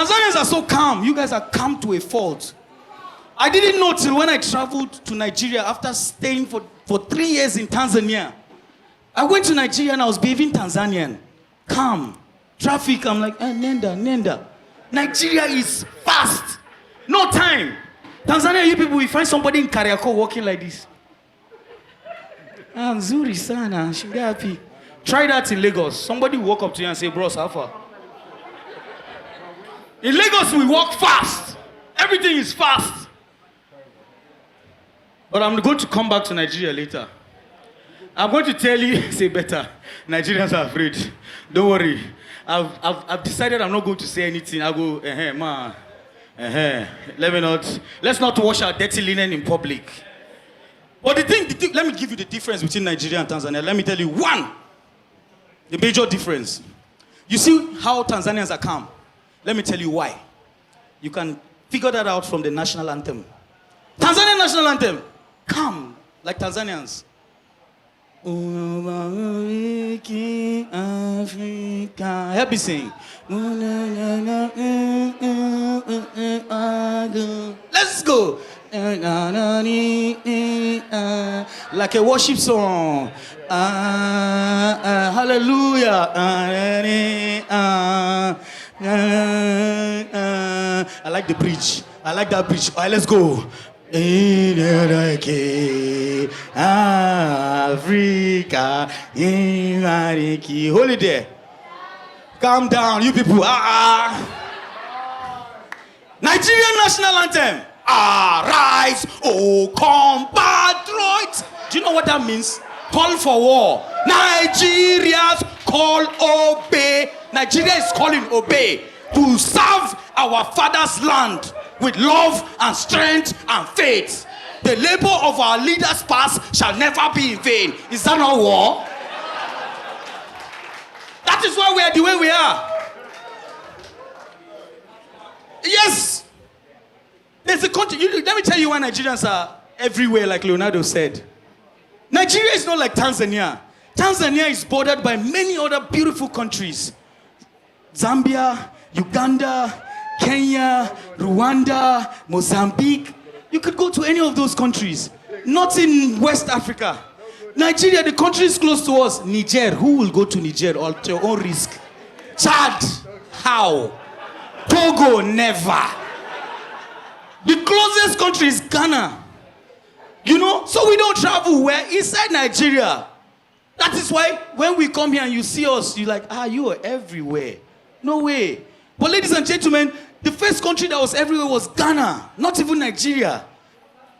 Tanzanians are so calm. You guys are calm to a fault. I didn't know till when I traveled to Nigeria after staying for 3 years in Tanzania. I went to Nigeria and I was behaving Tanzanian. Calm. Traffic, I'm like, nenda. Nigeria is fast. No time. Tanzania, you people, we find somebody in Kariako walking like this. Nzuri sana, shingapi. Try that in Lagos. Somebody will walk up to you and say, bro, Alpha. In Lagos, we walk fast. Everything is fast. But I'm going to come back to Nigeria later. I'm going to tell you, say better. Nigerians are afraid. Don't worry. I've decided I'm not going to say anything. I'll go, man. Let's not wash our dirty linen in public. But the thing, let me give you the difference between Nigeria and Tanzania. Let me tell you one. The major difference. You see how Tanzanians are calm? Let me tell you why. You can figure that out from the national anthem. Tanzanian national anthem. Calm, like Tanzanians. Africa. Help me sing. Let's go. Like a worship song. Hallelujah. I like the bridge. I like that bridge. All right, let's go. Africa. Hold it there. Calm down, you people. Nigerian national anthem. Arise, O compatriots. Do you know what that means? Call for war. Nigerians call obey. Nigeria is calling obey to serve our father's land with love and strength and faith. The labor of our leaders past shall never be in vain. Is that not war? That is why we are the way we are. Yes. There's a country. Let me tell you why Nigerians are everywhere, like Leonardo said. Nigeria is not like Tanzania. Tanzania is bordered by many other beautiful countries. Zambia, Uganda, Kenya, Rwanda, Mozambique. You could go to any of those countries. Not in West Africa. Nigeria, the country is close to us. Niger, who will go to Niger at your own risk? Chad, how? Togo, never. The closest country is Ghana. You know, so we don't travel. We're inside Nigeria. That is why when we come here and you see us, you're like, you are everywhere. No way. But ladies and gentlemen, the first country that was everywhere was Ghana, not even Nigeria.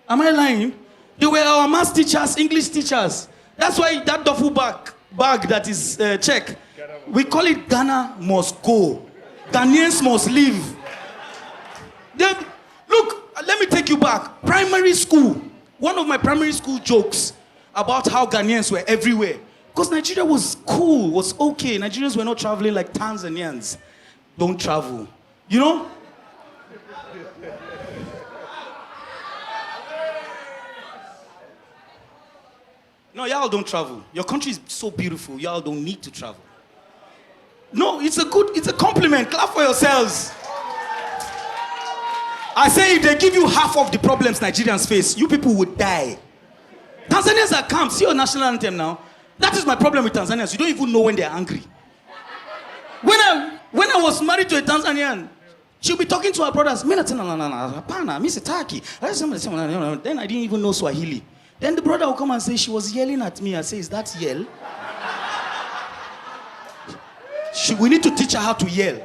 Am I lying? They were our math teachers, English teachers. That's why that duffel bag that is check, we call it Ghana must go. Ghanaians must leave. Then, look, let me take you back. Primary school. One of my primary school jokes about how Ghanaians were everywhere. Because Nigeria was cool, was okay. Nigerians were not traveling like Tanzanians. Don't travel. You know? No, y'all don't travel. Your country is so beautiful, y'all don't need to travel. No, it's a compliment. Clap for yourselves. I say if they give you half of the problems Nigerians face, you people would die. Tanzanians are calm. See your national anthem now. That is my problem with Tanzanians. You don't even know when they're angry. When I was married to a Tanzanian, she'll be talking to her brothers. Then I didn't even know Swahili. Then the brother will come and say, she was yelling at me. I say, is that yell? We need to teach her how to yell.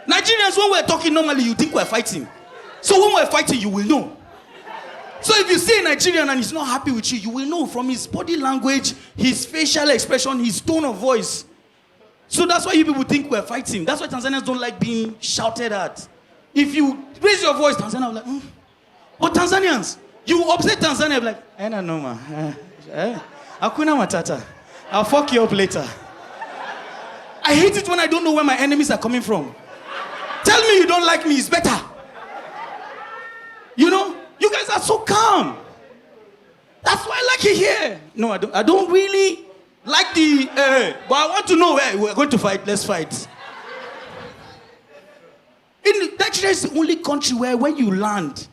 Nigerians, when we're talking normally, you think we're fighting. So when we're fighting, you will know. So if you see a Nigerian and he's not happy with you, you will know from his body language, his facial expression, his tone of voice. So that's why you people think we're fighting. That's why Tanzanians don't like being shouted at. If you raise your voice, Tanzania will like, But Tanzanians, you upset Tanzania, like, no, ma. Hakuna matata. I'll fuck you up later. I hate it when I don't know where my enemies are coming from. Tell me you don't like me, it's better. You know, you guys are so calm. That's why I like it here. No, I don't really like the, but I want to know where we're going to fight. Let's fight. Nigeria is the only country where when you land,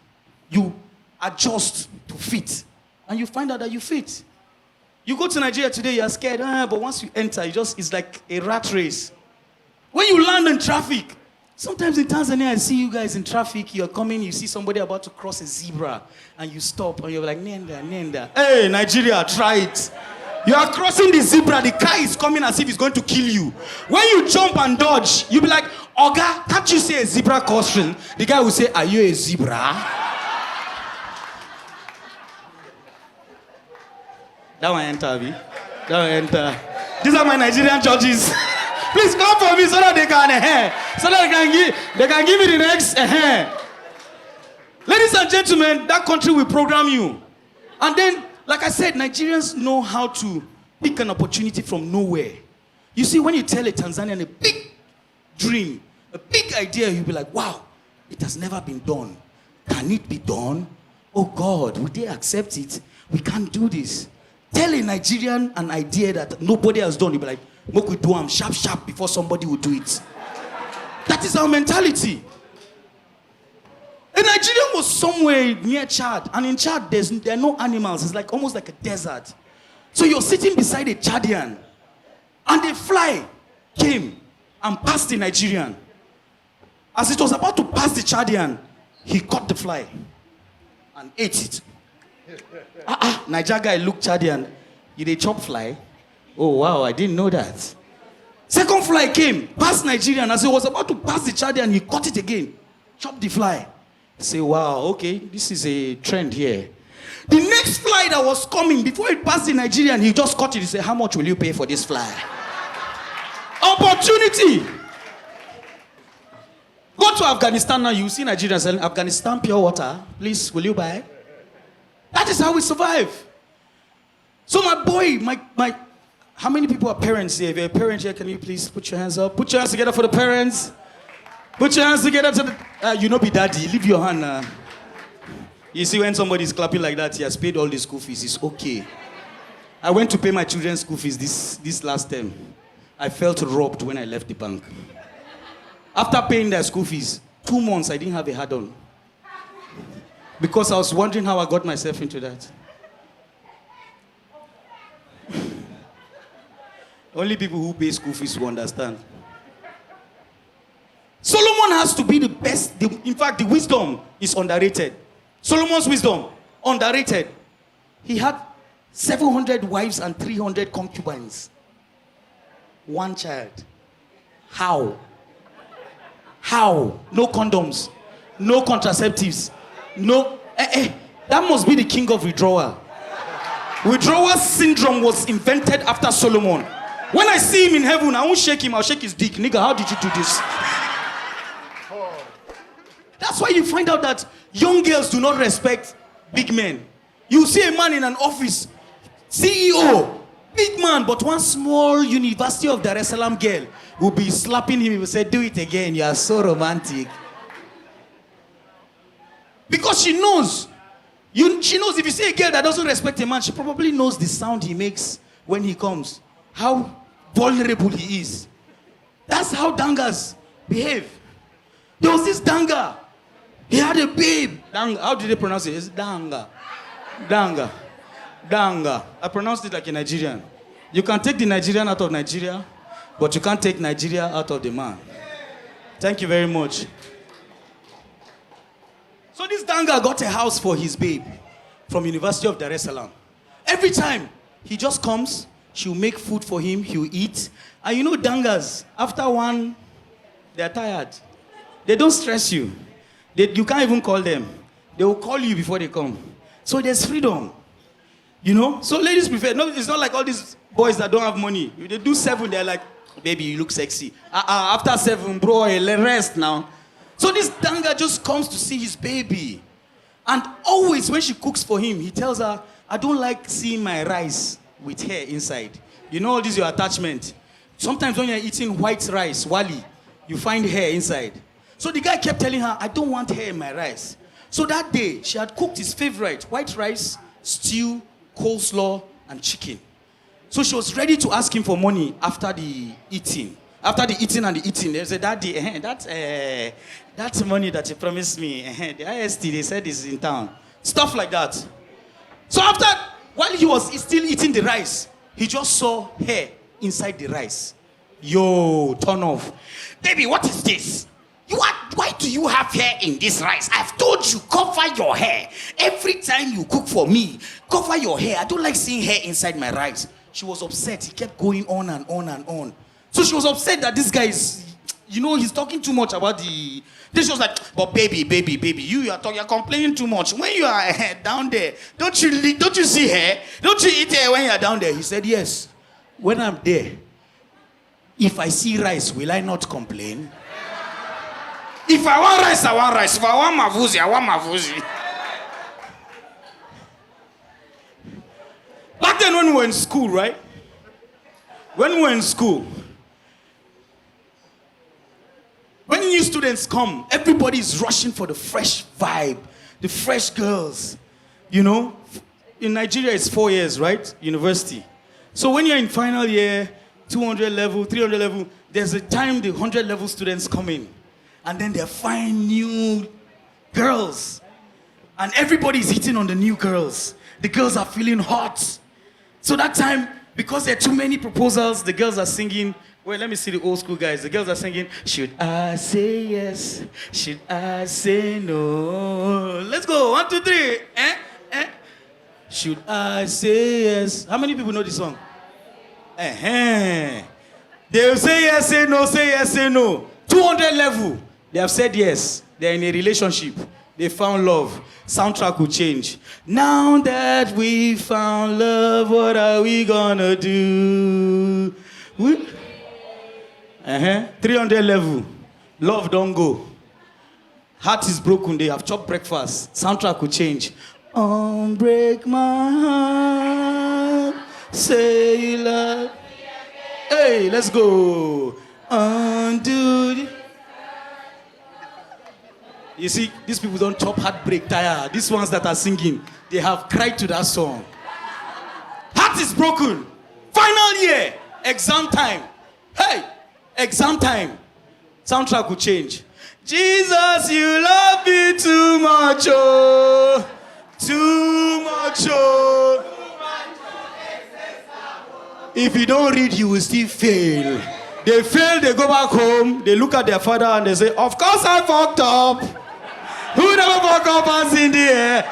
you adjust to fit. And you find out that you fit. You go to Nigeria today, you're scared, but once you enter, it's like a rat race. When you land in traffic, sometimes in Tanzania, I see you guys in traffic, you're coming, you see somebody about to cross a zebra, and you stop, and you're like, Nenda, Nenda. Hey, Nigeria, try it. You are crossing the zebra, the car is coming as if it's going to kill you. When you jump and dodge, you'll be like, Oga, can't you say a zebra crossing? The guy will say, are you a zebra? That one enter, Abi. That one enter. These are my Nigerian judges. Please come for me so that they can give me the next. Ladies and gentlemen, that country will program you. And then, like I said, Nigerians know how to pick an opportunity from nowhere. You see, when you tell a Tanzanian a big dream, a big idea, you'll be like, wow, it has never been done. Can it be done? Oh God, would they accept it? We can't do this. Tell a Nigerian an idea that nobody has done. You'll be like, "Make we do them sharp before somebody will do it." That is our mentality. A Nigerian was somewhere near Chad, and in Chad there are no animals. It's like almost like a desert. So you're sitting beside a Chadian, and a fly came and passed the Nigerian. As it was about to pass the Chadian, he caught the fly and ate it. Niger guy looked Chadian. You dey chop fly? Oh wow, I didn't know that. Second fly came, passed Nigerian. As he was about to pass the Chadian, he caught it again, chopped the fly. Say, wow, okay, this is a trend here. The next fly that was coming, before it passed the Nigerian, he just caught it. He said, how much will you pay for this fly? Opportunity. Go to Afghanistan now, you see Nigerians selling Afghanistan pure water. Please, will you buy? That is how we survive. So my boy, my how many people are parents here? If you're a parent here, can you please put your hands up? Put your hands together for the parents. Put your hands together to the... you know be daddy, leave your hand. You see when somebody is clapping like that, he has paid all the school fees, it's okay. I went to pay my children's school fees this last term. I felt robbed when I left the bank. After paying their school fees, 2 months I didn't have a hard-on. Because I was wondering how I got myself into that. Only people who pay school fees will understand. Solomon has to be the best. In fact, the wisdom is underrated. Solomon's wisdom, underrated. He had 700 wives and 300 concubines. One child. How? How? No condoms. No contraceptives. No. That must be the king of withdrawal. Withdrawal syndrome was invented after Solomon. When I see him in heaven, I won't shake him, I'll shake his dick. Nigga, how did you do this? That's why you find out that young girls do not respect big men. You see a man in an office, CEO, big man, but one small University of Dar es Salaam girl will be slapping him. He will say, do it again, you are so romantic. Because she knows. She knows if you see a girl that doesn't respect a man, she probably knows the sound he makes when he comes. How vulnerable he is. That's how dangas behave. There was this danga. He had a babe. Danga. How did they pronounce it? It's danga. Danga. Danga. I pronounced it like a Nigerian. You can take the Nigerian out of Nigeria, but you can't take Nigeria out of the man. Thank you very much. So this danga got a house for his babe from University of Dar es Salaam. Every time he just comes, she'll make food for him, he'll eat. And you know dangas, after one, they're tired. They don't stress you. You can't even call them. They will call you before they come. So there's freedom. You know? So ladies prefer, no, it's not like all these boys that don't have money. If they do 7, they're like, baby, you look sexy. After 7, bro, rest now. So this danga just comes to see his baby. And always when she cooks for him, he tells her, I don't like seeing my rice with hair inside. You know all this your attachment. Sometimes when you're eating white rice, wali, you find hair inside. So the guy kept telling her, I don't want hair in my rice. So that day, she had cooked his favorite, white rice, stew, coleslaw, and chicken. So she was ready to ask him for money after the eating. After the eating and the eating, they say, Daddy, that's money that you promised me. The IST, they said is in town. Stuff like that. So after, while he was still eating the rice, he just saw hair inside the rice. Yo, turn off. Baby, what is this? Why do you have hair in this rice? I've told you, cover your hair. Every time you cook for me, cover your hair. I don't like seeing hair inside my rice. She was upset. He kept going on and on and on. So she was upset that this guy is, he's talking too much about the... Then she was like, but baby, you're complaining too much. When you are down there, don't you see hair? Don't you eat hair when you're down there? He said, yes. When I'm there, if I see rice, will I not complain? If I want rice, I want rice. If I want mavuzi, I want mavuzi. Back then when we were in school, right? When we were in school, when new students come, everybody is rushing for the fresh vibe, the fresh girls. In Nigeria, it's 4 years, right? University. So when you're in final year, 200 level, 300 level, there's a time the 100 level students come in. And then they find new girls. And everybody's hitting on the new girls. The girls are feeling hot. So that time, because there are too many proposals, the girls are singing. Well, let me see the old school guys. The girls are singing, should I say yes? Should I say no? Let's go. 1, 2, 3. Should I say yes? How many people know this song? They'll say yes, say no, say yes, say no. 200 level. They have said yes. They're in a relationship. They found love. Soundtrack will change. Now that we found love, what are we gonna do? 300 level. Love don't go. Heart is broken. They have chopped breakfast. Soundtrack will change. Break my heart. Say you love. Hey, let's go. Undo. You see, these people don't chop heartbreak tire. These ones that are singing, they have cried to that song. Heart is broken. Final year. Exam time. Hey, exam time. Soundtrack will change. Jesus, you love me too much, oh. Too much, oh. If you don't read, you will still fail. They fail, they go back home, they look at their father and they say, of course I fucked up. Who never fuck up hands in the air?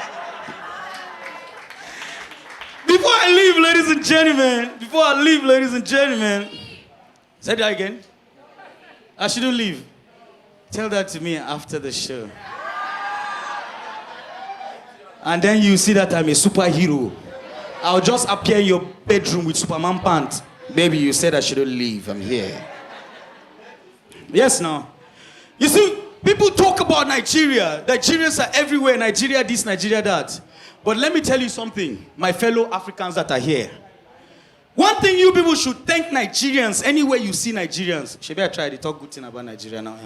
Before I leave, ladies and gentlemen, say that again. I shouldn't leave. Tell that to me after the show. And then you see that I'm a superhero. I'll just appear in your bedroom with Superman pants. Baby, you said I shouldn't leave. I'm here. Yes, now. You see, people talk about Nigeria. Nigerians are everywhere. Nigeria this, Nigeria that. But let me tell you something, my fellow Africans that are here. One thing you people should thank Nigerians anywhere you see Nigerians. Maybe I try to talk good thing about Nigeria now.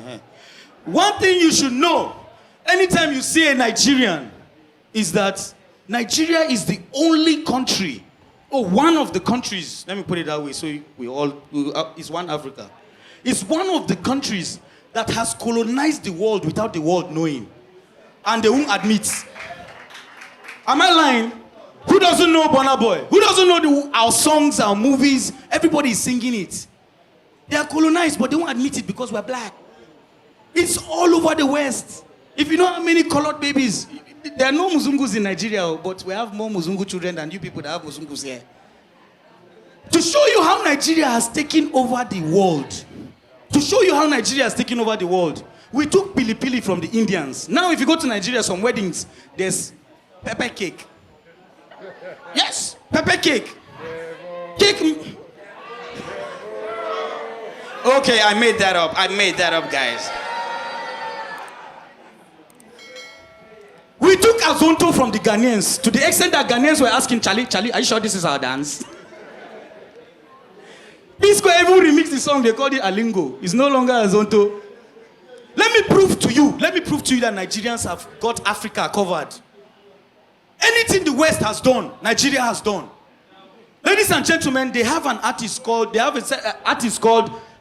One thing you should know, anytime you see a Nigerian, is that Nigeria is the only country, or one of the countries, let me put it that way, so it's one Africa. It's one of the countries that has colonized the world without the world knowing. And they won't admit. Am I lying? Who doesn't know Burna Boy? Who doesn't know our songs, our movies? Everybody is singing it. They are colonized, but they won't admit it because we're black. It's all over the West. If you know how many colored babies, there are no Muzungus in Nigeria, but we have more Muzungu children than you people that have Muzungus here. To show you how Nigeria has taken over the world. To show you how Nigeria has taken over the world. We took pili pili from the Indians. Now if you go to Nigeria, some weddings, there's pepper cake. Yes, pepper cake. Cake. Okay, I made that up, guys. We took Azonto from the Ghanaians to the extent that Ghanaians were asking, Charlie, are you sure this is our dance? Pisco even remixed the song, they called it Alingo. It's no longer Azonto. Let me prove to you that Nigerians have got Africa covered. Anything the West has done, Nigeria has done. Ladies and gentlemen, they have an artist called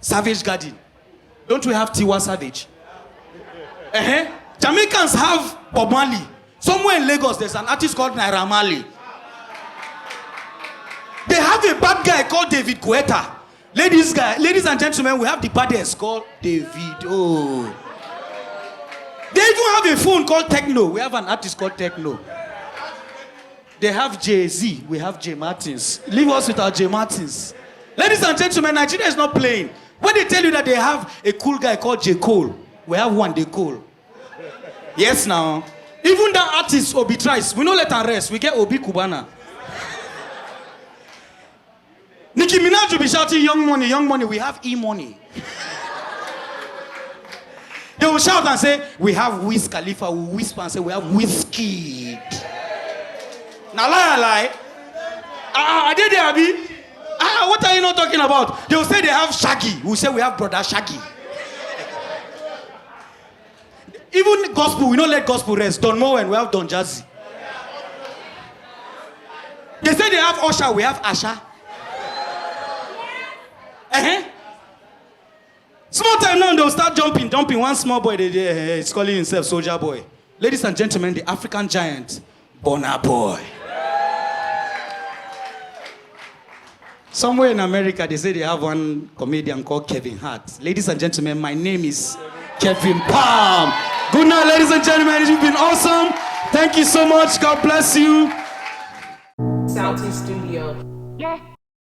Savage Garden. Don't we have Tiwa Savage? Jamaicans have Bob Marley. Somewhere in Lagos, there's an artist called Naira Marley. They have a bad guy called David Guetta. Ladies and gentlemen, we have the baddest called David. Oh. They even have a phone called Techno. We have an artist called Techno. They have Jay-Z. We have J. Martins. Leave us with our J. Martins. Ladies and gentlemen, Nigeria is not playing. When they tell you that they have a cool guy called J. Cole, we have one J. Cole. Yes, now. Even that artist, Obi Trice, we don't let her rest. We get Obi Cubana. Nicki Minaj will be shouting, young money, young money. We have E-money. They will shout and say, we have Wiz Khalifa. We will whisper and say, we have Whiskey. Now lie. I did it, Abi. What are you not talking about? They will say they have Shaggy. We will say we have brother Shaggy. Even gospel, we don't let gospel rest. Don Moen, we have Don Jazzy. They say they have Usher, we have Asha. Small time now, they'll start jumping. One small boy, he's calling himself Soldier Boy. Ladies and gentlemen, the African giant, Burna Boy. Somewhere in America, they say they have one comedian called Kevin Hart. Ladies and gentlemen, my name is Kevin Palm. Good night, ladies and gentlemen. You've been awesome. Thank you so much. God bless you. Salty Studio. Yeah.